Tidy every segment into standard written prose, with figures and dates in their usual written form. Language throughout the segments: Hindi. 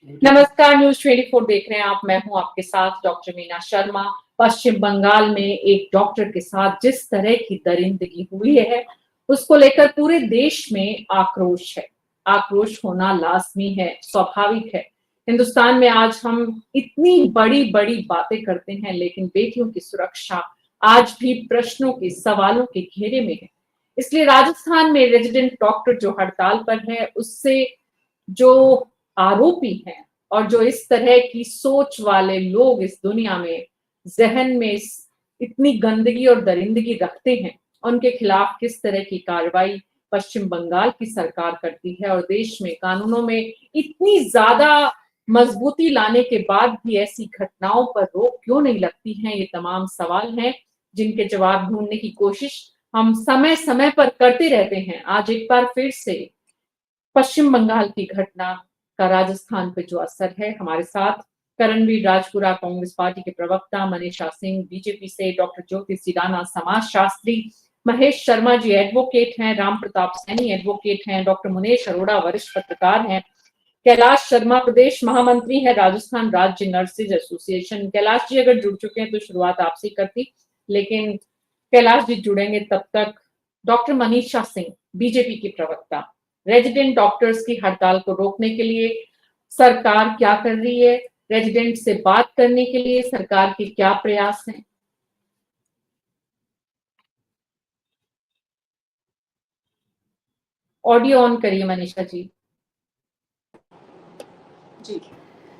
नमस्कार, न्यूज 24 देख रहे हैं आप। मैं हूं आपके साथ डॉक्टर मीना शर्मा। पश्चिम बंगाल में एक डॉक्टर के साथ जिस तरह की दरिंदगी हुई है, उसको लेकर पूरे देश में आक्रोश है। आक्रोश होना लाजमी है, स्वाभाविक है। हिंदुस्तान में आज हम इतनी बड़ी बड़ी बातें करते हैं, लेकिन बेटियों की सुरक्षा आज भी प्रश्नों के सवालों के घेरे में है। इसलिए राजस्थान में रेजिडेंट डॉक्टर जो हड़ताल पर है, उससे जो आरोपी हैं और जो इस तरह की सोच वाले लोग इस दुनिया में जहन में इतनी गंदगी और दरिंदगी रखते हैं, उनके खिलाफ किस तरह की कार्रवाई पश्चिम बंगाल की सरकार करती है और देश में कानूनों में इतनी ज्यादा मजबूती लाने के बाद भी ऐसी घटनाओं पर रोक क्यों नहीं लगती है, ये तमाम सवाल हैं जिनके जवाब ढूंढने की कोशिश हम समय समय पर करते रहते हैं। आज एक बार फिर से पश्चिम बंगाल की घटना का राजस्थान पे जो असर है, हमारे साथ करणवीर राजपुरा कांग्रेस पार्टी के प्रवक्ता, मनीषा सिंह बीजेपी से, डॉक्टर ज्योति सिडाना समाजशास्त्री, महेश शर्मा जी एडवोकेट हैं, राम प्रताप सैनी एडवोकेट हैं, डॉक्टर मुनेश अरोड़ा वरिष्ठ पत्रकार हैं, कैलाश शर्मा प्रदेश महामंत्री है राजस्थान राज्य नर्सेज एसोसिएशन। कैलाश जी अगर जुड़ चुके हैं तो शुरुआत आपसे ही करती, लेकिन कैलाश जी जुड़ेंगे तब तक डॉक्टर मनीषा सिंह बीजेपी की प्रवक्ता, रेजिडेंट डॉक्टर्स की हड़ताल को रोकने के लिए सरकार क्या कर रही है, रेजिडेंट से बात करने के लिए सरकार के क्या प्रयास हैं? ऑडियो ऑन करिए मनीषा जी। जी,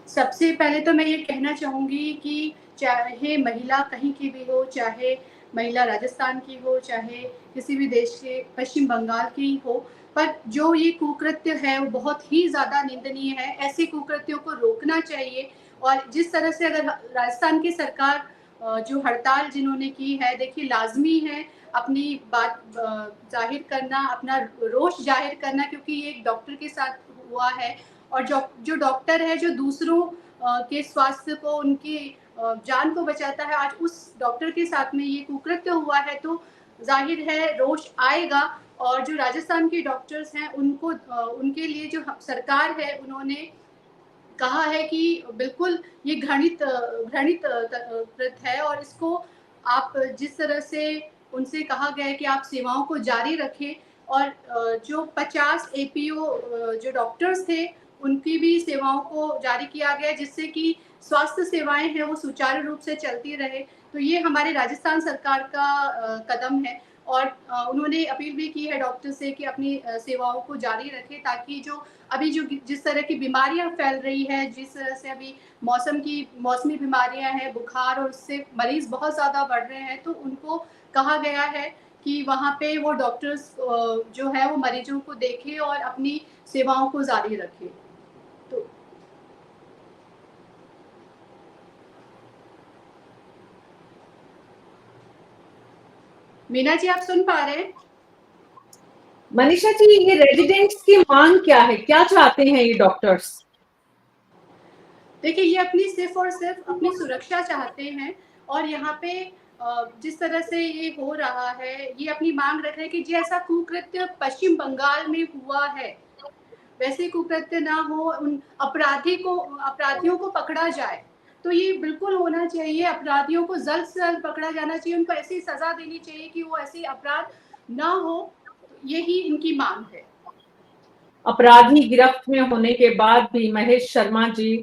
सबसे पहले तो मैं ये कहना चाहूंगी कि चाहे महिला कहीं की भी हो, चाहे महिला राजस्थान की हो, चाहे किसी भी देश के पश्चिम बंगाल की हो, पर जो ये कुकृत्य है वो बहुत ही ज़्यादा निंदनीय है। ऐसे कुकृत्यों को रोकना चाहिए। और जिस तरह से अगर राजस्थान की सरकार जो हड़ताल जिन्होंने की है, देखिए लाजमी है अपनी बात जाहिर करना, अपना रोष जाहिर करना, क्योंकि ये एक डॉक्टर के साथ हुआ है। और जो डॉक्टर है जो दूसरों के स्वास्थ्य को, उनकी जान को बचाता है, आज उस डॉक्टर के साथ में ये कुकृत्य हुआ है, तो जाहिर है रोष आएगा। और जो राजस्थान के डॉक्टर्स हैं उनको उनके लिए जो सरकार है उन्होंने कहा है कि बिल्कुल ये घृणित घृणित कृत है, और इसको आप जिस तरह से उनसे कहा गया है कि आप सेवाओं को जारी रखें। और जो 50 एपीओ जो डॉक्टर्स थे उनकी भी सेवाओं को जारी किया गया, जिससे कि स्वास्थ्य सेवाएं हैं वो सुचारू रूप से चलती रहे। तो ये हमारे राजस्थान सरकार का कदम है। और उन्होंने अपील भी की है डॉक्टर से कि अपनी सेवाओं को जारी रखें, ताकि जो अभी जो जिस तरह की बीमारियां फैल रही है, जिस तरह से अभी मौसमी बीमारियां हैं, बुखार, और उससे मरीज बहुत ज़्यादा बढ़ रहे हैं, तो उनको कहा गया है कि वहाँ पे वो डॉक्टर्स जो है वो मरीजों को देखें और अपनी सेवाओं को जारी रखें। तो मीना जी, आप सुन पा रहे हैं? मनीषा जी, ये रेजिडेंट्स की मांग क्या है, क्या चाहते हैं ये डॉक्टर्स? देखिए, ये अपनी सिर्फ और सिर्फ अपनी सुरक्षा चाहते हैं। और यहाँ पे जिस तरह से ये हो रहा है, ये अपनी मांग रख रहे हैं कि जैसा कुकृत्य पश्चिम बंगाल में हुआ है वैसे कुकृत्य ना हो, उन अपराधियों को पकड़ा जाए। तो ये बिल्कुल होना चाहिए, अपराधियों को जल्द से जल्द पकड़ा जाना चाहिए, उनको ऐसी सजा देनी चाहिए कि वो ऐसे अपराध ना हो। यही इनकी मांग है। अपराधी गिरफ्त में होने के बाद भी महेश शर्मा जी,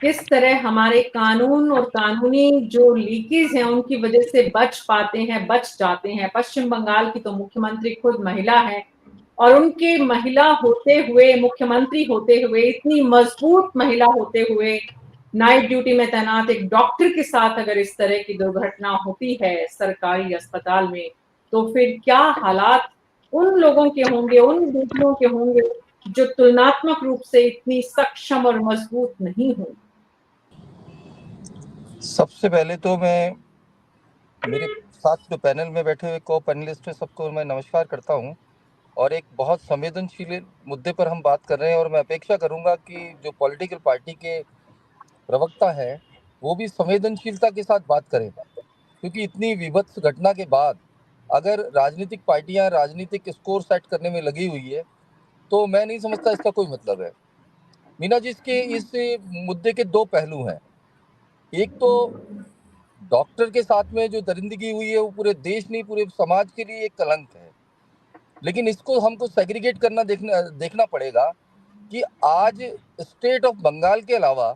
किस तरह हमारे कानून और कानूनी जो लीकेज हैं उनकी वजह से बच पाते हैं, बच जाते हैं। पश्चिम बंगाल की तो मुख्यमंत्री खुद महिला है और उनके महिला होते हुए, मुख्यमंत्री होते हुए, इतनी मजबूत महिला होते हुए, नाइट ड्यूटी में तैनात एक डॉक्टर के साथ अगर इस तरह की दुर्घटना होती है सरकारी अस्पताल में, तो फिर क्या हालात उन लोगों के होंगे, उन बेटियों के होंगे जो तुलनात्मक रूप से इतनी सक्षम और मजबूत नहीं होंगी। सबसे पहले तो मैं मेरे साथ जो पैनल में बैठे हुए को पैनलिस्ट है सबको मैं नमस्कार करता हूं। और एक बहुत संवेदनशील मुद्दे पर हम बात कर रहे हैं, और मैं अपेक्षा करूंगा कि जो पॉलिटिकल पार्टी के प्रवक्ता हैं वो भी संवेदनशीलता के साथ बात करें, क्योंकि इतनी विभत्स घटना के बाद अगर राजनीतिक पार्टियां राजनीतिक स्कोर सेट करने में लगी हुई है तो मैं नहीं समझता इसका कोई मतलब है। मीना जी, इसके इस मुद्दे के दो पहलू हैं। एक तो डॉक्टर के साथ में जो दरिंदगी हुई है वो पूरे देश नहीं पूरे समाज के लिए एक कलंक है। लेकिन इसको हमको सेग्रीगेट करना देखना पड़ेगा कि आज स्टेट ऑफ बंगाल के अलावा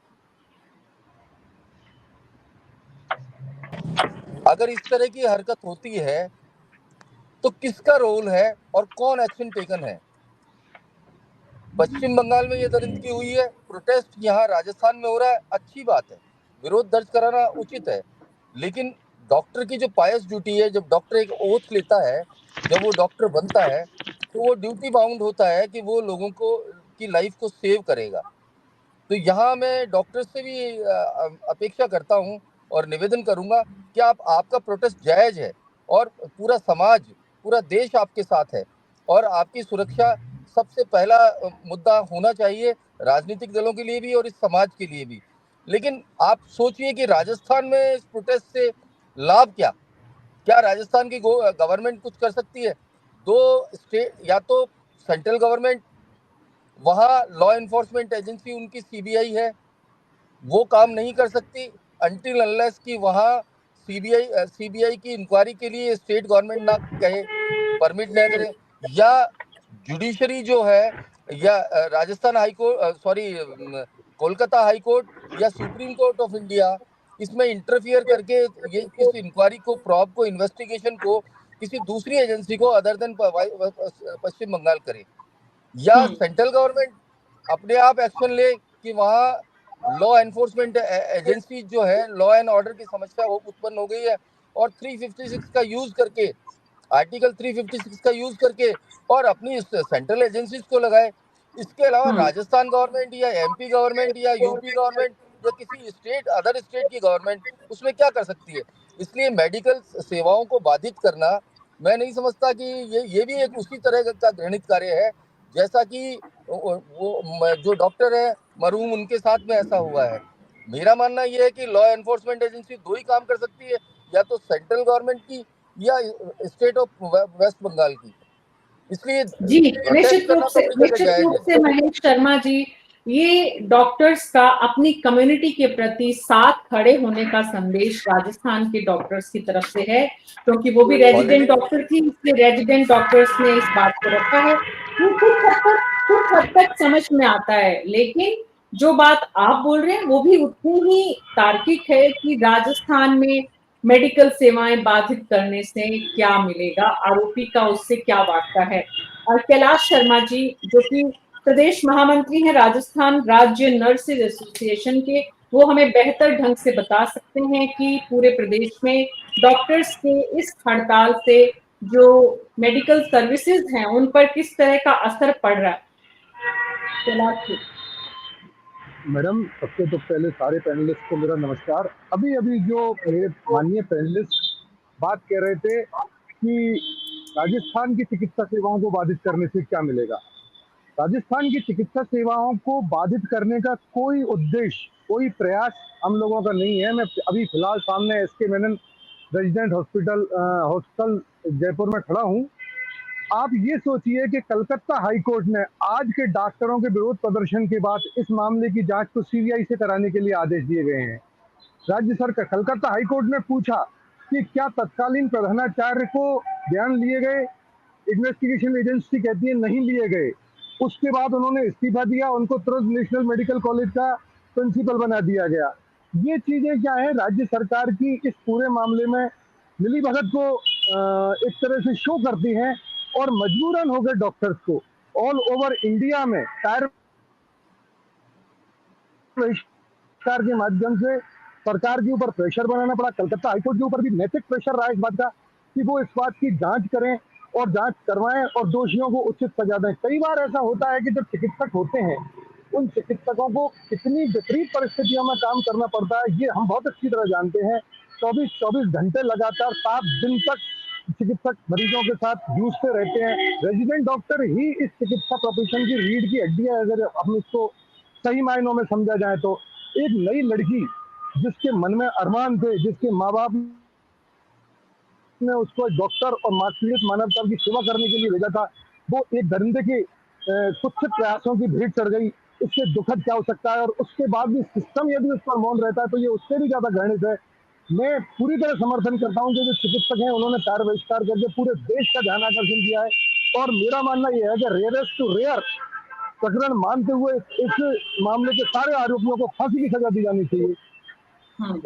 अगर इस तरह की हरकत होती है तो किसका रोल है और कौन एक्शन टेकन है। पश्चिम बंगाल में ये दरिंदगी हुई है, प्रोटेस्ट यहाँ राजस्थान में हो रहा है, अच्छी बात है, विरोध दर्ज कराना उचित है। लेकिन डॉक्टर की जो पायस ड्यूटी है, जब डॉक्टर एक ओथ लेता है, जब वो डॉक्टर बनता है, तो वो ड्यूटी बाउंड होता है कि वो लोगों को की लाइफ को सेव करेगा। तो यहाँ मैं डॉक्टर से भी अपेक्षा करता हूँ और निवेदन करूँगा कि आपका प्रोटेस्ट जायज़ है और पूरा समाज, पूरा देश आपके साथ है और आपकी सुरक्षा सबसे पहला मुद्दा होना चाहिए, राजनीतिक दलों के लिए भी और इस समाज के लिए भी। लेकिन आप सोचिए कि राजस्थान में इस प्रोटेस्ट से लाभ क्या? क्या राजस्थान की गवर्नमेंट कुछ कर सकती है? 2 स्टेट, या तो सेंट्रल गवर्नमेंट, वहाँ लॉ एनफोर्समेंट एजेंसी उनकी सीबीआई है, वो काम नहीं कर सकती अनटिल अनलेस कि वहाँ सीबीआई की इंक्वायरी के लिए स्टेट गवर्नमेंट ना कहे, परमिट ना करे, या जुडिशरी जो है, या Rajasthan high court, sorry, Kolkata high court या सुप्रीम कोर्ट ऑफ इंडिया इसमें इंटरफियर करके ये इस इंक्वायरी को, प्रॉब को, इन्वेस्टिगेशन को किसी दूसरी एजेंसी को अदर देन पश्चिम बंगाल करे, या सेंट्रल गवर्नमेंट अपने आप एक्शन ले कि वहाँ लॉ एनफोर्समेंट एजेंसी जो है, लॉ एंड ऑर्डर की समस्या उत्पन्न हो गई है और 356 का यूज करके, आर्टिकल 356 का यूज करके और अपनी सेंट्रल एजेंसीज को लगाए। इसके अलावा राजस्थान गवर्नमेंट या एमपी गवर्नमेंट या यूपी गवर्नमेंट या किसी स्टेट, अदर स्टेट की गवर्नमेंट उसमें क्या कर सकती है? इसलिए मेडिकल सेवाओं को बाधित करना, मैं नहीं समझता कि ये भी एक उसी तरह का घृणित कार्य है जैसा कि वो जो डॉक्टर है मरहूम, उनके साथ में ऐसा हुआ है। मेरा मानना यह है कि लॉ एनफोर्समेंट एजेंसी दो ही काम कर सकती है, या तो सेंट्रल गवर्नमेंट की या स्टेट ऑफ वेस्ट बंगाल की। इसलिए जी, प्रोटेस्ट करना तो अपनी जगह जायज निश्चित रूप है। से महेश शर्मा जी, ये डॉक्टर्स का अपनी कम्युनिटी के प्रति साथ खड़े होने का संदेश राजस्थान के डॉक्टर्स की तरफ से है, क्योंकि वो भी रेजिडेंट डॉक्टर थी, इसलिए रेजिडेंट डॉक्टर्स ने इस बात को रखा है। वो कुछ हद तक समझ में आता है, लेकिन जो बात आप बोल रहे हैं वो भी उतनी ही तार्किक है कि राजस्थान में मेडिकल सेवाएं बाधित करने से क्या मिलेगा, आरोपी का उससे क्या वास्ता है। और कैलाश शर्मा जी, जो कि प्रदेश महामंत्री हैं राजस्थान राज्य नर्सेज एसोसिएशन के, वो हमें बेहतर ढंग से बता सकते हैं कि पूरे प्रदेश में डॉक्टर्स के इस हड़ताल से जो मेडिकल सर्विसेज हैं उन पर किस तरह का असर पड़ रहा है। कैलाश जी। मैडम, सबसे तो पहले सारे पैनलिस्ट को मेरा नमस्कार। अभी अभी जो मेरे माननीय पैनलिस्ट बात कह रहे थे कि राजस्थान की चिकित्सा सेवाओं को बाधित करने से क्या मिलेगा, राजस्थान की चिकित्सा सेवाओं को बाधित करने का कोई उद्देश्य, कोई प्रयास हम लोगों का नहीं है। मैं अभी फिलहाल सामने SK Menon resident hospital Jaipur में खड़ा हूँ। आप ये सोचिए कि कलकत्ता हाई कोर्ट ने आज के डॉक्टरों के विरोध प्रदर्शन के बाद इस मामले की जांच को सीबीआई से कराने के लिए आदेश दिए गए हैं। राज्य सरकार, कलकत्ता हाई कोर्ट ने पूछा कि क्या तत्कालीन प्रधानाचार्य को बयान लिए गए, इन्वेस्टिगेशन एजेंसी कहती है नहीं लिए गए। उसके बाद उन्होंने इस्तीफा दिया, उनको तुरंत नेशनल मेडिकल कॉलेज का प्रिंसिपल बना दिया गया। ये चीजें क्या है, राज्य सरकार की इस पूरे मामले में मिलीभगत को एक तरह से शो करती हैं और मजबूरन हो गए डॉक्टर्स को ऑल ओवर इंडिया में टायर बहिष्कार के माध्यम से सरकार के ऊपर प्रेशर बनाना पड़ा। कलकत्ता हाईकोर्ट के ऊपर भी नैतिक प्रेशर रहा इस बात का कि वो इस बात की जांच करें और जांच करवाएं और दोषियों को उचित सजा दें। कई बार ऐसा होता है कि जब चिकित्सक होते हैं, उन चिकित्सकों को कितनी विपरीत परिस्थितियों में काम करना पड़ता है ये हम बहुत अच्छी तरह जानते हैं। 24 घंटे लगातार 7 दिन तक चिकित्सक मरीजों के साथ जूझते रहते हैं। रेजिडेंट डॉक्टर ही इस चिकित्सा प्रोफेशन की रीढ़ की हड्डी है, अगर हम इसको सही मायनों में समझा जाए तो। एक नई लड़की जिसके मन में अरमान थे, जिसके माँ बाप ने उसको डॉक्टर और मातृत्व मानवता की सेवा करने के लिए भेजा था, वो एक दरिंदे के कुछ प्रयासों की भेंट चढ़ गई इससे दुखद क्या हो सकता है, और उसके बाद भी सिस्टम यदि उस पर मौन रहता है तो ये उससे भी ज्यादा घृणित है। मैं पूरी तरह समर्थन करता हूँ कि जो चिकित्सक हैं उन्होंने कार्य बहिष्कार करके पूरे देश का ध्यान आकर्षण किया है, और मेरा मानना यह है कि रेयरेस्ट टू रेयर प्रकरण मानते हुए इस मामले के सारे आरोपियों को फांसी की सजा दी जानी चाहिए,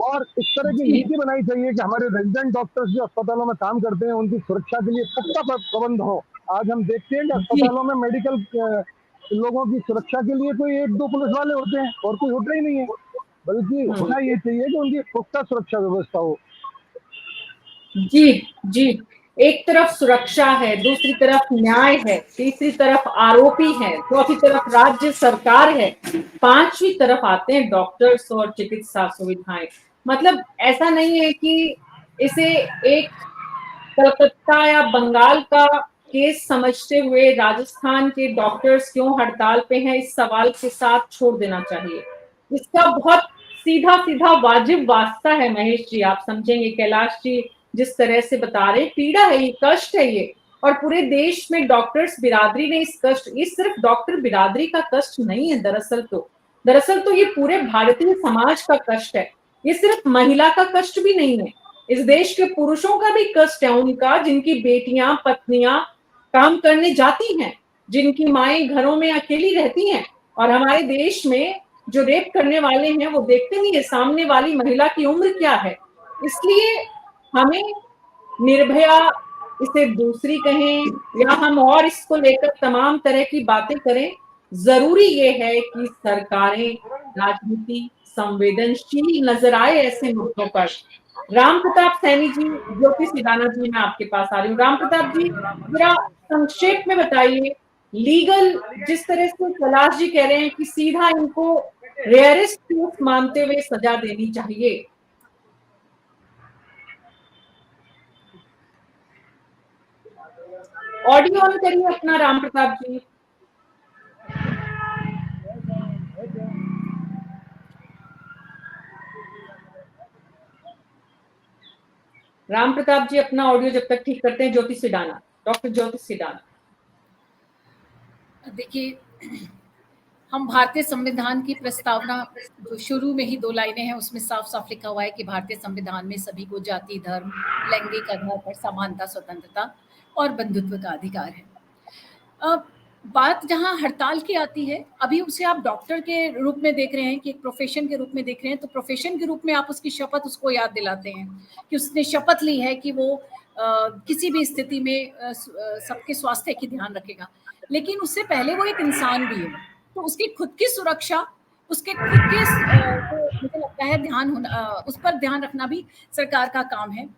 और इस तरह की जी नीति बनानी चाहिए कि हमारे रेजिडेंट डॉक्टर्स जो अस्पतालों में काम करते हैं उनकी सुरक्षा के लिए पुख्ता प्रबंध हो। आज हम देखते हैं कि जी अस्पतालों में मेडिकल लोगों की सुरक्षा के लिए कोई 1-2 पुलिस वाले होते हैं और कोई होता ही नहीं है, बल्कि होना ये चाहिए कि उनकी पुख्ता सुरक्षा व्यवस्था हो। जी जी, एक तरफ सुरक्षा है, दूसरी तरफ न्याय है, तीसरी तरफ आरोपी है, चौथी तरफ राज्य सरकार है, पांचवी तरफ आते हैं डॉक्टर्स और चिकित्सा सुविधाएं। मतलब ऐसा नहीं है कि इसे एक कलकत्ता या बंगाल का केस समझते हुए राजस्थान के डॉक्टर्स क्यों हड़ताल पे हैं इस सवाल के साथ छोड़ देना चाहिए। इसका बहुत सीधा सीधा वाजिब वास्ता है महेश जी, आप समझेंगे। कैलाश जी जिस तरह से बता रहे, पीड़ा है ये, कष्ट है ये, और पूरे देश में डॉक्टर्स बिरादरी ने इस कष्ट, ये सिर्फ डॉक्टर बिरादरी का कष्ट नहीं है, दरअसल तो ये पूरे भारतीय समाज का कष्ट है। ये सिर्फ महिला का कष्ट भी नहीं है, इस देश के पुरुषों का भी कष्ट है, उनका जिनकी बेटियां पत्नियां काम करने जाती हैं, जिनकी माएं घरों में अकेली रहती हैं, और हमारे देश में जो रेप करने वाले हैं वो देखते नहीं है सामने वाली महिला की उम्र क्या है। इसलिए हमें निर्भया इसे दूसरी कहें या हम और इसको लेकर तमाम तरह की बातें करें, जरूरी ये है कि सरकारें, राजनीति संवेदनशील नजर आए ऐसे मुद्दों पर। राम प्रताप सैनी जी, ज्योति सिडाना जी, मैं आपके पास आ रही हूँ। राम प्रताप जी, जरा संक्षेप में बताइए, लीगल जिस तरह से कैलाश जी कह रहे हैं कि सीधा इनको रेयरेस्ट केस मानते हुए सजा देनी चाहिए। ऑडियो ऑन करिए अपना राम प्रताप जी। राम प्रताप जी अपना ऑडियो जब तक ठीक करते हैं, ज्योति सिडाना, डॉक्टर ज्योति सिडाना। देखिए, हम भारतीय संविधान की प्रस्तावना जो शुरू में ही 2 लाइनें हैं उसमें साफ साफ लिखा हुआ है कि भारतीय संविधान में सभी को जाति, धर्म, लैंगिक आधार पर समानता, स्वतंत्रता और बंधुत्व का अधिकार है। अब बात जहां हड़ताल की आती है, अभी उसे आप डॉक्टर के रूप में देख रहे हैं कि एक प्रोफेशन के रूप में देख रहे हैं, तो प्रोफेशन के रूप में आप उसकी शपथ उसको याद दिलाते हैं कि उसने शपथ ली है कि वो किसी भी स्थिति में सबके स्वास्थ्य की ध्यान रखेगा, लेकिन उससे पहले वो एक इंसान भी है, तो उसकी खुद की सुरक्षा, उसके खुद के मुझे लगता है ध्यान होना, उस पर ध्यान रखना भी सरकार का काम है।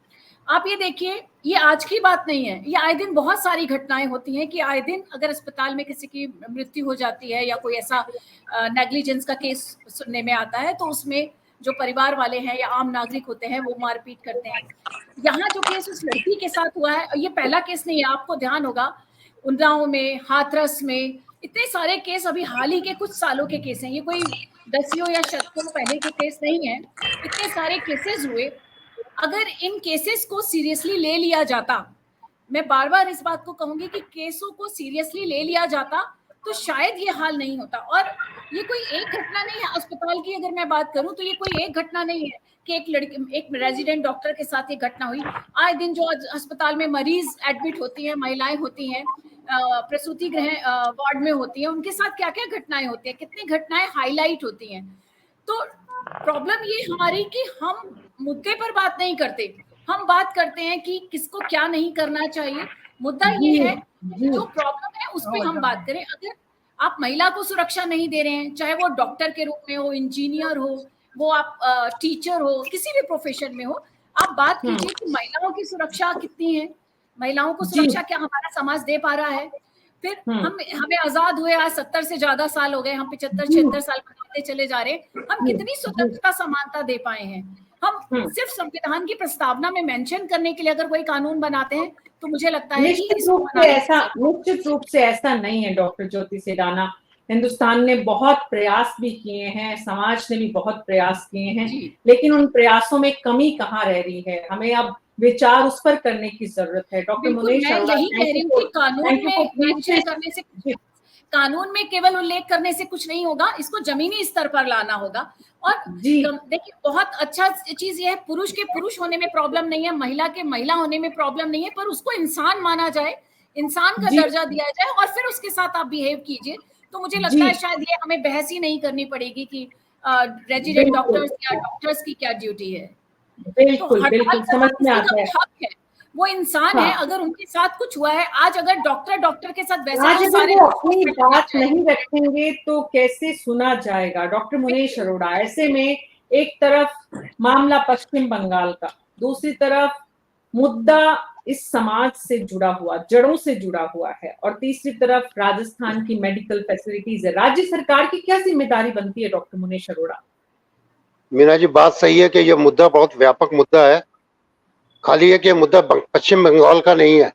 आप ये देखिए, ये आज की बात नहीं है, ये आए दिन बहुत सारी घटनाएं होती हैं कि आए दिन अगर अस्पताल में किसी की मृत्यु हो जाती है या कोई ऐसा नेग्लिजेंस का केस सुनने में आता है, तो उसमें जो परिवार वाले हैं या आम नागरिक होते हैं वो मारपीट करते हैं। यहाँ जो केस उस लड़की के साथ हुआ है, ये पहला केस नहीं है, आपको ध्यान होगा उन्नाव में, हाथरस में, इतने सारे केस अभी हाल ही के कुछ सालों के केस हैं, ये कोई दसियों या शतकों पहले के केस नहीं है। इतने सारे केसेस हुए, अगर इन केसेस को सीरियसली ले लिया जाता, मैं बार बार इस बात को कहूंगी कि केसों को सीरियसली ले लिया जाता तो शायद ये हाल नहीं होता। और ये कोई एक घटना नहीं है अस्पताल की, अगर मैं बात करूं तो ये कोई एक घटना नहीं है कि एक रेजिडेंट डॉक्टर के साथ ये घटना हुई। आए दिन जो अस्पताल में मरीज एडमिट होती हैं, महिलाएं होती हैं, प्रसूति गृह वार्ड में होती हैं, उनके साथ क्या क्या घटनाएं होती हैं, कितनी घटनाएं हाईलाइट होती हैं। तो प्रॉब्लम ये हमारी कि हम मुद्दे पर बात नहीं करते, हम बात करते हैं कि किसको क्या नहीं करना चाहिए। मुद्दा ये है, जो प्रॉब्लम है उस पर हम बात करें। अगर आप महिला को सुरक्षा नहीं दे रहे हैं, चाहे वो डॉक्टर के रूप में हो, इंजीनियर हो, वो आप टीचर हो, किसी भी प्रोफेशन में हो, आप बात कीजिए कि महिलाओं की सुरक्षा कितनी है, महिलाओं को सुरक्षा क्या हमारा समाज दे पा रहा है। फिर हमें आजाद हुए आज 70 से ज्यादा साल हो गए, हम 75-76 साल बनाते चले जा रहे हैं, हम कितनी स्वतंत्रता समानता दे पाए हैं। हम सिर्फ संविधान की प्रस्तावना में मेंशन करने के लिए अगर कोई कानून बनाते हैं तो मुझे लगता है कि निश्चित रूप से ऐसा नहीं है। डॉक्टर ज्योति सिडाना, हिंदुस्तान ने बहुत प्रयास भी किए हैं, समाज ने भी बहुत प्रयास किए हैं, लेकिन उन प्रयासों में कमी कहाँ रह रही है, हमें अब विचार उस पर करने की जरूरत है। डॉक्टर मुनीश, मैं यही कह रही हूँ कि कानून में मेंशन करने से कानून में केवल उल्लेख करने से कुछ नहीं होगा, इसको जमीनी स्तर पर लाना होगा। और जी देखिए बहुत अच्छा चीज ये है, पुरुष के पुरुष होने में प्रॉब्लम नहीं है, महिला के महिला होने में प्रॉब्लम नहीं है, पर उसको इंसान माना जाए, इंसान का जी दर्जा दिया जाए और फिर उसके साथ आप बिहेव कीजिए। तो मुझे लगता जी है शायद ये हमें बहस ही नहीं करनी पड़ेगी कि रेजिडेंट बिल्कुल डॉक्टर्स या डॉक्टर्स की क्या ड्यूटी है। तो बिल्कुल हर बिल्कुल समझ में किसी का आता भी है। हक है, वो इंसान है, हाँ, अगर उनके साथ कुछ हुआ है, आज अगर डॉक्टर के साथ वैसे आज तो अगर सारे वो अपनी हॉस्पिटल बात जाए। नहीं रखेंगे तो कैसे सुना जाएगा? डॉक्टर मुनीश अरोड़ा, ऐसे में एक तरफ मामला पश्चिम बंगाल का, दूसरी तरफ मुद्दा इस समाज से जुड़ा हुआ, जड़ों से जुड़ा हुआ है, और तीसरी तरफ राजस्थान की मेडिकल फैसिलिटीज है। राज्य सरकार की क्या जिम्मेदारी बनती है डॉक्टर मुनीश अरोड़ा? मीना जी, बात सही है कि यह मुद्दा बहुत व्यापक मुद्दा है। खाली है कि यह मुद्दा पश्चिम बंगाल का नहीं है,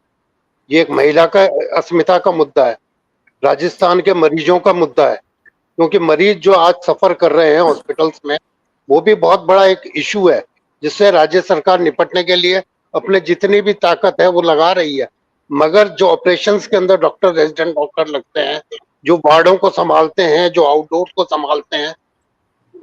ये एक महिला का अस्मिता का मुद्दा है, राजस्थान के मरीजों का मुद्दा है। क्योंकि मरीज जो आज सफर कर रहे हैं हॉस्पिटल्स में, वो भी बहुत बड़ा एक इशू है, जिससे राज्य सरकार निपटने के लिए अपने जितनी भी ताकत है वो लगा रही है। मगर जो ऑपरेशंस के अंदर डॉक्टर, रेजिडेंट डॉक्टर लगते हैं, जो वार्डों को संभालते हैं, जो आउटडोर को संभालते हैं,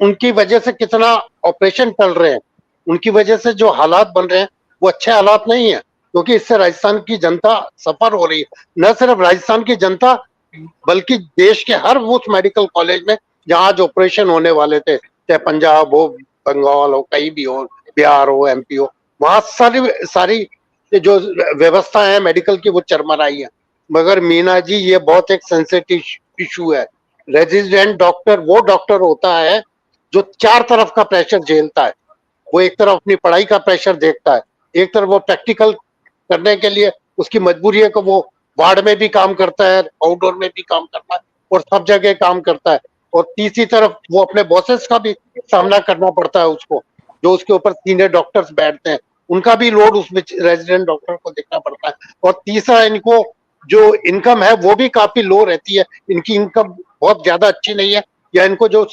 उनकी वजह से कितना ऑपरेशन चल रहे हैं, उनकी वजह से जो हालात बन रहे हैं वो अच्छे हालात नहीं है। क्योंकि इससे राजस्थान की जनता सफर हो रही है। न सिर्फ राजस्थान की जनता, बल्कि देश के हर उस मेडिकल कॉलेज में जहाँ आज ऑपरेशन होने वाले थे, चाहे पंजाब हो, बंगाल हो, कहीं भी हो, बिहार हो, एमपी हो, वहां सारी सारी जो व्यवस्था है मेडिकल की वो चरमराई है। मगर मीना जी, ये बहुत एक सेंसिटिव इशू है। रेजिडेंट डॉक्टर वो डॉक्टर होता है जो चार तरफ का प्रेशर झेलता है। वो एक तरफ अपनी पढ़ाई का प्रेशर देखता है, एक तरफ वो प्रैक्टिकल करने के लिए उसकी मजबूरी है कि वो वार्ड में भी काम करता है, आउटडोर में भी काम करता है और सब जगह काम करता है। और तीसरी तरफ वो अपने बॉसेस का भी सामना करना पड़ता है उसको, जो उसके ऊपर सीनियर डॉक्टर्स बैठते हैं, उनका भी लोड उसमें रेजिडेंट डॉक्टर को देखना पड़ता है। और तीसरा, इनको जो इनकम है वो भी काफी लो रहती है, इनकी इनकम बहुत ज्यादा अच्छी नहीं है, या इनको जो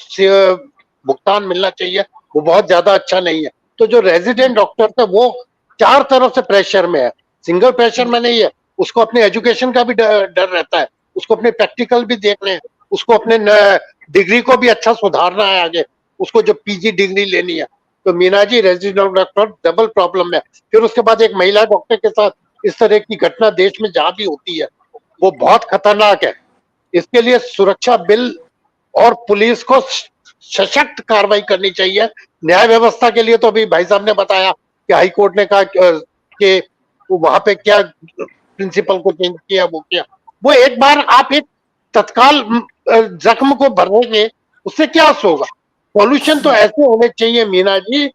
भुगतान मिलना चाहिए वो बहुत ज्यादा अच्छा नहीं है। तो जो रेजिडेंट डॉक्टर है वो चार तरफ से प्रेशर में है, सिंगल प्रेशर में नहीं है। उसको अपने एजुकेशन का भी डर रहता है, उसको अपने प्रैक्टिकल भी देखने हैं, उसको अपने डिग्री को भी अच्छा सुधारना है आगे, उसको जो पीजी डिग्री लेनी है। तो Meena ji, resident doctor double problem है। फिर उसके बाद एक महिला डॉक्टर के साथ इस तरह की घटना देश में जहां भी होती है वो बहुत खतरनाक है। इसके लिए सुरक्षा बिल और पुलिस को सशक्त कार्रवाई करनी चाहिए। न्याय व्यवस्था के लिए तो अभी भाई साहब ने बताया कि हाई कोर्ट ने कहा कि वहां पे क्या प्रिंसिपल को चेंज किया, वो किया। वो एक बार आप एक तत्काल जख्म को भरेंगे, उससे क्या होगा? सॉल्यूशन तो ऐसे होने चाहिए मीना जी,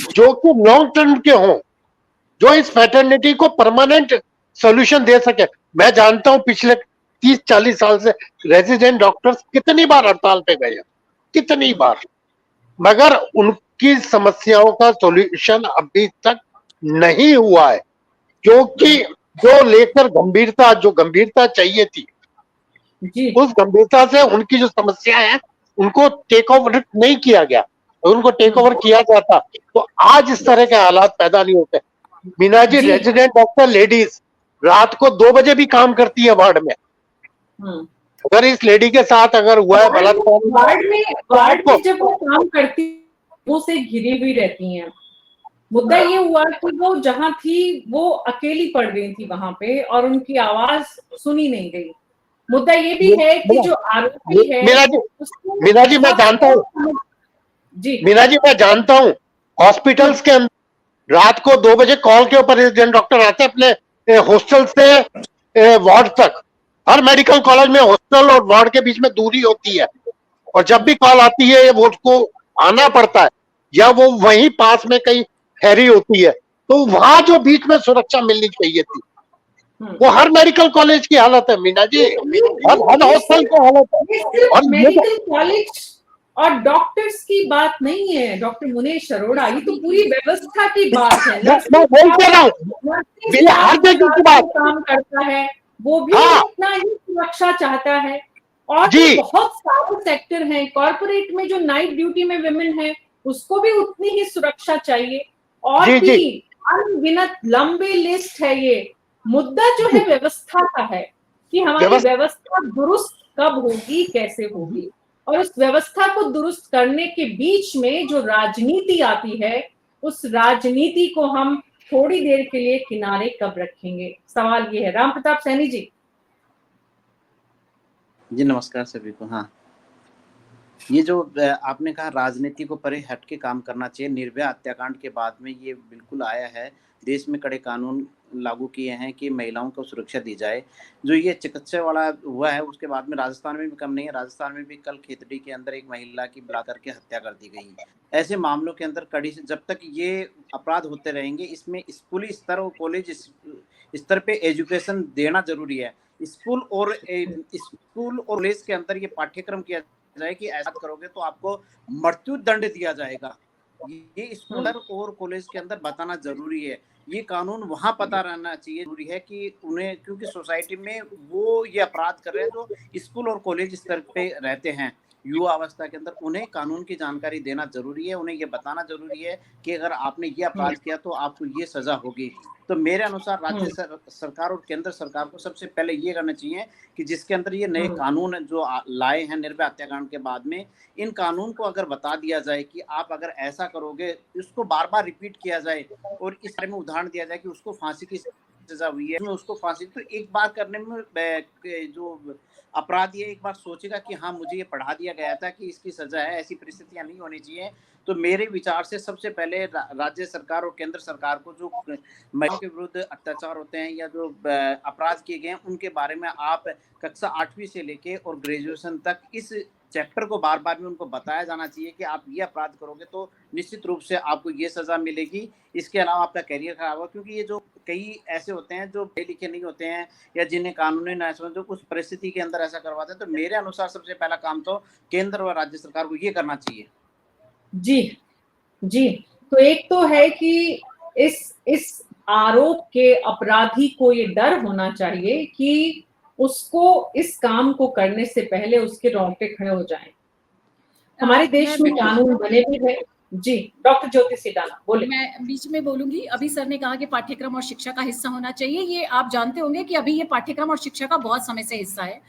जो कि लॉन्ग टर्म के हों, जो इस फैटर्निटी को परमानेंट सॉल्यूशन दे सके। मैं जानता हूं पिछले 30-40 साल से रेजिडेंट डॉक्टर्स कितनी बार हड़ताल पे गए हैं, कितनी बार, मगर उनकी समस्याओं का सॉल्यूशन अभी तक नहीं हुआ है। क्योंकि जो लेकर गंभीरता, जो गंभीरता चाहिए थी, जी उस गंभीरता से उनकी जो समस्या है उनको टेक ओवर नहीं किया गया। उनको टेक ओवर किया जाता तो आज इस तरह के हालात पैदा नहीं होते। मीना जी, जी रेजिडेंट डॉक्टर लेडीज रात को 2 बजे भी काम करती है वार्ड में। हम्म। अगर इस लेडी के साथ अगर हुआ है बलात्कार, वार्ड में जब वो काम करती वो से घिरी हुई रहती हैं, मुद्दा ये हुआ कि वो जहां थी वो अकेली पड़ गई थी वहां पे और उनकी आवाज सुनी नहीं गई। मुद्दा ये भी है कि जो आरोपी है मीना जी मैं जानता हूँ, जी मीना जी मैं जानता हूँ, हॉस्पिटल्स के अंदर रात को 2 बजे कॉल के ऊपर रेजिडेंट डॉक्टर आते हैं अपने हॉस्टल से वार्ड तक। हर मेडिकल कॉलेज में हॉस्टल और वार्ड के बीच में दूरी होती है, और जब भी कॉल आती है वो उसको आना पड़ता है, या वो वहीं पास में कहीं ठहरी होती है। तो वहां जो बीच में सुरक्षा मिलनी चाहिए थी, वो हर मेडिकल कॉलेज की हालत है मीना जी, हर हॉस्टल की हालत है। और मेडिकल कॉलेज और डॉक्टर्स की बात नहीं है डॉक्टर मुनीश अरोड़ा, ये तो पूरी व्यवस्था की बात है। मैं बोलते रहा हूँ, हर जगह की बात काम करता है, वो भी हाँ। उतना ही सुरक्षा चाहता है। और जी। भी बहुत सारे सेक्टर हैं, कॉर्पोरेट में जो नाइट ड्यूटी में विमेन है उसको भी उतनी ही सुरक्षा चाहिए। और जी, भी जी। अनगिनत लंबी लिस्ट है। ये मुद्दा जो है व्यवस्था का है कि हमारी व्यवस्था दुरुस्त कब होगी, कैसे होगी, और उस व्यवस्था को दुरुस्त करने के बीच में जो राजनीति आती है, उस राजनीति को हम थोड़ी देर के लिए किनारे कब रखेंगे, सवाल ये है। राम प्रताप सैनी जी। जी नमस्कार सभी को। हाँ, ये जो आपने कहा राजनीति को परे हट के काम करना चाहिए। निर्भया हत्याकांड के बाद में ये बिल्कुल आया है, देश में कड़े कानून लागू किए हैं कि महिलाओं को सुरक्षा दी जाए। जो ये चिकित्सा वाला हुआ है उसके बाद में राजस्थान में भी कम नहीं है। राजस्थान में भी कल खेतड़ी के अंदर एक महिला की बुला करके हत्या कर दी गई। ऐसे मामलों के अंदर कड़ी से जब तक ये अपराध होते रहेंगे, इसमें स्कूली स्तर और कॉलेज स्तर पे एजुकेशन देना जरूरी है। स्कूल और कॉलेज के अंदर ये पाठ्यक्रम किया जाए कि ऐसा करोगे तो आपको मृत्यु दंड दिया जाएगा। ये स्कूल और कॉलेज के अंदर बताना जरूरी है। ये कानून वहां पता रहना चाहिए, जरूरी है कि उन्हें, क्योंकि सोसाइटी में वो ये अपराध कर रहे हैं जो स्कूल और कॉलेज स्तर पे रहते हैं युवा अवस्था के अंदर, उन्हें कानून की जानकारी देना जरूरी है। उन्हें ये बताना जरूरी है कि अगर आपने ये अपराध किया तो आपको ये सजा होगी। तो मेरे अनुसार राज्य सरकार और केंद्र सरकार को सबसे पहले ये करना चाहिए कि जिसके अंदर ये नए कानून जो लाए हैं निर्भया हत्याकांड के बाद में, इन कानून को अगर बता दिया जाए कि आप अगर ऐसा करोगे, इसको बार बार रिपीट किया जाए और इस बारे में उदाहरण दिया जाए कि उसको फांसी की सजा हुई है, उसको फांसी, तो एक बार करने में जो अपराधी है एक बार सोचेगा कि हाँ मुझे ये पढ़ा दिया गया था कि इसकी सजा है, ऐसी परिस्थितियां नहीं होनी चाहिए। तो मेरे विचार से सबसे पहले राज्य सरकार और केंद्र सरकार को जो महिलाओं के विरुद्ध अत्याचार होते हैं या जो अपराध किए गए हैं उनके बारे में आप कक्षा 8वीं से लेके और ग्रेजुएशन तक इस चैप्टर को बार बार में उनको बताया जाना चाहिए कि आप ये अपराध करोगे तो निश्चित रूप से आपको ये सजा मिलेगी। इसके अलावा आपका करियर खराब होगा, क्योंकि ये जो कई ऐसे होते हैं जो पढ़े लिखे नहीं होते हैं या जिन्हें कानूनी न समझ, जो उस परिस्थिति के अंदर ऐसा करवाते हैं। तो मेरे अनुसार सबसे पहला काम तो केंद्र और राज्य सरकार को ये करना चाहिए। जी जी, तो एक तो है कि इस आरोप के अपराधी को ये डर होना चाहिए कि उसको इस काम को करने से पहले उसके रोंगटे खड़े हो जाएं। हमारे देश में कानून बने भी है। जी डॉक्टर ज्योति सिडाना बोले। मैं बीच में बोलूंगी। अभी सर ने कहा कि पाठ्यक्रम और शिक्षा का हिस्सा होना चाहिए। ये आप जानते होंगे कि अभी ये पाठ्यक्रम और शिक्षा का बहुत समय से हिस्सा है।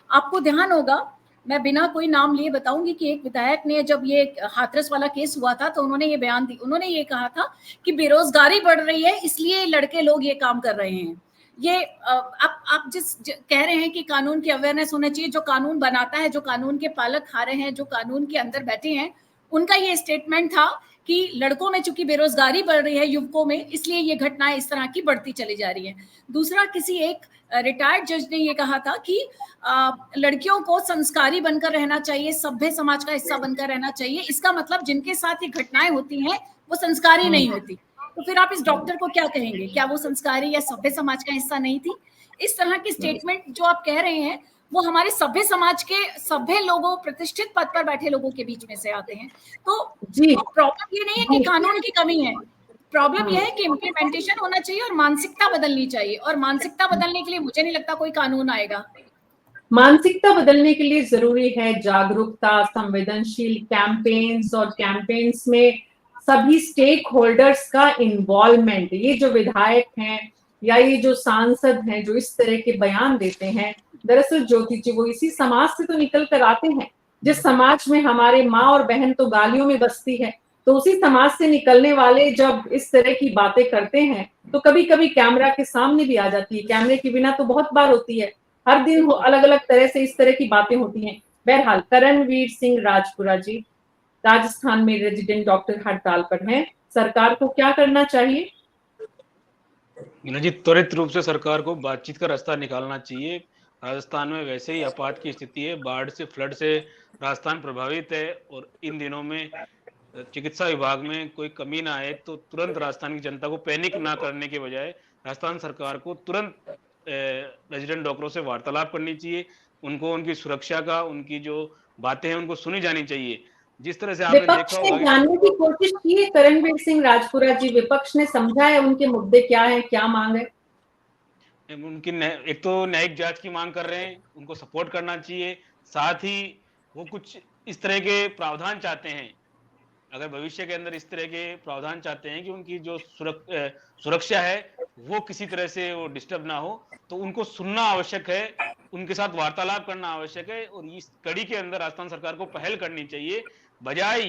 आपको ध्यान होगा, मैं बिना कोई नाम लिए बताऊंगी कि एक विधायक ने जब ये हाथरस वाला केस हुआ था तो उन्होंने ये बयान दी, उन्होंने ये कहा था कि बेरोजगारी बढ़ रही है इसलिए लड़के लोग ये काम कर रहे हैं। ये आप कह रहे हैं कि कानून की अवेयरनेस होना चाहिए। जो कानून बनाता है, जो कानून के पालक हारे हैं, जो कानून के अंदर बैठे हैं, उनका ये स्टेटमेंट था कि लड़कों में चूंकि बेरोजगारी बढ़ रही है, युवकों में, इसलिए ये घटनाएं इस तरह की बढ़ती चली जा रही है। दूसरा, किसी एक रिटायर्ड जज ने ये कहा था कि लड़कियों को संस्कारी बनकर रहना चाहिए, सभ्य समाज का हिस्सा बनकर रहना चाहिए। इसका मतलब जिनके साथ ये घटनाएं होती हैं वो संस्कारी नहीं होती। तो फिर आप इस डॉक्टर को क्या कहेंगे? क्या वो संस्कारी या सभ्य समाज का हिस्सा नहीं थी? इस तरह की स्टेटमेंट जो आप कह रहे हैं वो हमारे सभ्य समाज के सभ्य लोगों, प्रतिष्ठित पद पर बैठे लोगों के बीच में से आते हैं। तो प्रॉब्लम ये नहीं है कि कानून की कमी है, प्रॉब्लम यह है कि इम्प्लीमेंटेशन होना चाहिए और मानसिकता बदलनी चाहिए। और मानसिकता बदलने के लिए मुझे नहीं लगता कोई कानून आएगा। मानसिकता बदलने के लिए जरूरी है जागरूकता, संवेदनशील कैंपेन्स, और कैंपेन्स में सभी स्टेक होल्डर्स का इन्वॉल्वमेंट। ये जो विधायक हैं या ये जो सांसद हैं जो इस तरह के बयान देते हैं, दरअसल ज्योति जी वो इसी समाज से तो निकल कर आते हैं जिस समाज में हमारे माँ और बहन तो गालियों में बसती है। तो उसी समाज से निकलने वाले जब इस तरह की बातें करते हैं तो कभी कभी कैमरा के सामने भी आ जाती है, कैमरे के बिना तो बहुत बार होती है, हर दिन अलग अलग तरह से इस तरह की बातें होती हैं। बहरहाल करणवीर सिंह राजपुरा जी राजस्थान में रेजिडेंट डॉक्टर हड़ताल पर हैं, सरकार को क्या करना चाहिए? जी त्वरित रूप से सरकार को बातचीत का रास्ता निकालना चाहिए। राजस्थान में वैसे ही आपात की स्थिति है, बाढ़ से, फ्लड से राजस्थान प्रभावित है और इन दिनों में चिकित्सा विभाग में कोई कमी ना आए तो तुरंत राजस्थान की जनता को पैनिक ना करने के बजाय राजस्थान सरकार को तुरंत रेजिडेंट डॉक्टरों से वार्तालाप करनी चाहिए। उनको उनकी सुरक्षा का, उनकी जो बातें हैं उनको सुनी जानी चाहिए। जिस तरह से आपने देखा होगा, जानने की कोशिश की है करणवीर सिंह राजपुरा जी, विपक्ष ने समझा है उनके मुद्दे क्या है, क्या मांग है? उनकी एक तो न्यायिक जांच की मांग कर रहे हैं, उनको सपोर्ट करना चाहिए। साथ ही वो कुछ इस तरह के प्रावधान चाहते हैं, अगर भविष्य के अंदर इस तरह के प्रावधान चाहते हैं कि उनकी जो सुरक्षा है वो किसी तरह से वो डिस्टर्ब ना हो, तो उनको सुनना आवश्यक है उनके साथ वार्तालाप करना आवश्यक है और इस कड़ी के अंदर राजस्थान सरकार को पहल करनी चाहिए, बजाय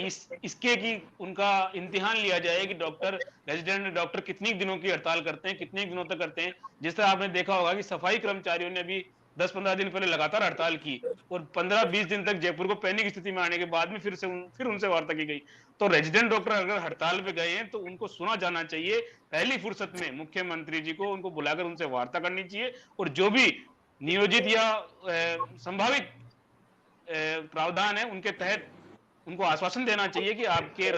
इसके कि उनका इम्तिहान लिया जाए कि डॉक्टर, रेजिडेंट डॉक्टर कितने दिनों की हड़ताल करते हैं, कितने दिनों तक करते हैं। जिस तरह आपने देखा होगा कि सफाई कर्मचारियों ने अभी 10-15 दिन पहले लगातार हड़ताल की और 15-20 दिन तक जयपुर को पैनिक स्थिति में आने के बाद में फिर उनसे वार्ता की गई। तो रेजिडेंट डॉक्टर अगर हड़ताल पे गए हैं तो उनको सुना जाना चाहिए, पहली फुर्सत में मुख्यमंत्री जी को उनको बुलाकर उनसे वार्ता करनी चाहिए और जो भी नियोजित या संभावित प्रावधान है उनके तहत उनको आश्वासन देना चाहिए कि आपके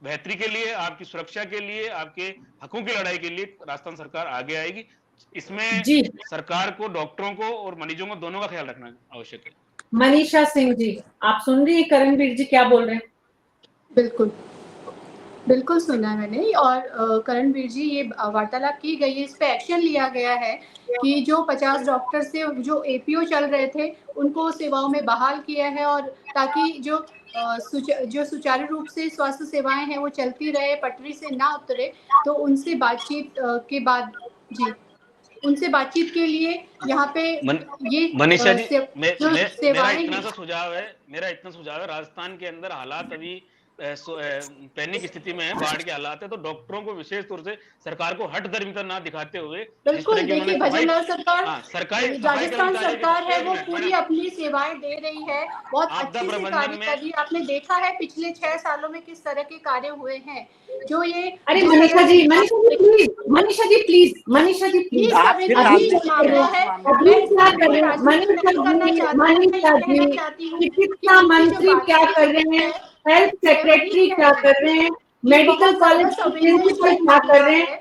बेहतरी के लिए, आपकी सुरक्षा के लिए, आपके हकों की लड़ाई के लिए राजस्थान सरकार आगे आएगी। इसमें जी सरकार को, डॉक्टरों को और मरीजों को दोनों का ख्याल रखना आवश्यक है। मनीषा सिंह जी, आप सुन रही हैं करणवीर जी क्या बोल रहे हैं? बिल्कुल बिल्कुल सुना है मैंने। और करणवीर जी, ये वार्तालाप की गई है, इस पे एक्शन लिया गया है कि जो 50 डॉक्टर से जो एपीओ चल रहे थे उनको सेवाओं में बहाल किया है, और ताकि जो सुचारू रूप से स्वास्थ्य सेवाएं हैं वो चलती रहे, पटरी से ना उतरे। तो उनसे बातचीत के बाद जी, उनसे बातचीत के लिए यहाँ पे ये मनीषा जी, मेरा सेवाएं इतना सा सुझाव है, राजस्थान के अंदर हालात अभी पैनिक स्थिति में है, बाढ़ के हालात है, तो डॉक्टरों को विशेष तौर से सरकार को हट धर्मिता ना दिखाते हुए, बिल्कुल देखिए भजनलाल सरकार, राजस्थान सरकार है वो पूरी अपनी सेवाएं दे रही है, बहुत अच्छे से कार्य कर रही है। आपने देखा है पिछले 6 सालों में किस तरह के कार्य हुए हैं। जो ये अरे मनीषा जी प्लीज, मनीषा जी प्लीज, मनीषा जी चिकित्सा मंत्री क्या कर रहे हैं, हेल्थ सेक्रेटरी क्या कर रहे हैं, मेडिकल कॉलेज के प्रिंसिपल क्या कर रहे हैं?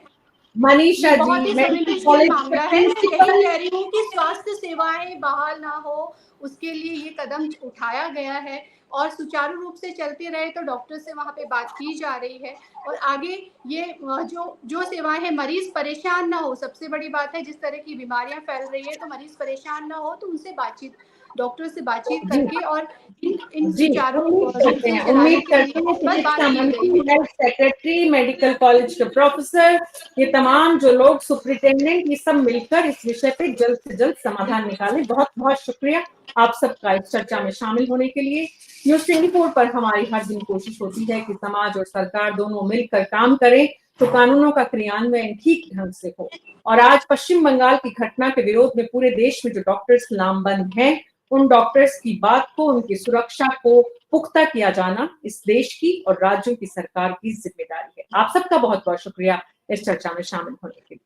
मनीषा जी, मेडिकल कॉलेज के प्रिंसिपल, कह रही हूँ कि स्वास्थ्य सेवाएं बहाल ना हो, उसके लिए ये कदम उठाया गया है और सुचारू रूप से चलते रहे तो डॉक्टर से वहाँ पे बात की जा रही है। और आगे ये जो सेवाएं हैं, मरीज परेशान ना हो, सबसे बड़ी बात है। जिस तरह की बीमारियां फैल रही है तो मरीज परेशान ना हो, तो उनसे बातचीत, डॉक्टर से बातचीत करके और इन सुचारू उम्मीद करते हैं चिकित्सा मंत्री, हेल्थ सेक्रेटरी, मेडिकल कॉलेज के प्रोफेसर, ये तमाम जो लोग, सुप्रिंटेंडेंट, ये सब मिलकर इस विषय पे जल्द से जल्द समाधान निकालें। बहुत बहुत शुक्रिया आप सबका इस चर्चा में शामिल होने के लिए। न्यूज़ 24 पर हमारी हर दिन कोशिश होती है कि समाज और सरकार दोनों मिलकर काम करें तो कानूनों का क्रियान्वयन ठीक ढंग से हो। और आज पश्चिम बंगाल की घटना के विरोध में पूरे देश में जो डॉक्टर्स लामबंद हैं, उन डॉक्टर्स की बात को, उनकी सुरक्षा को पुख्ता किया जाना इस देश की और राज्यों की सरकार की जिम्मेदारी है। आप सबका बहुत बहुत शुक्रिया इस चर्चा में शामिल होने के लिए।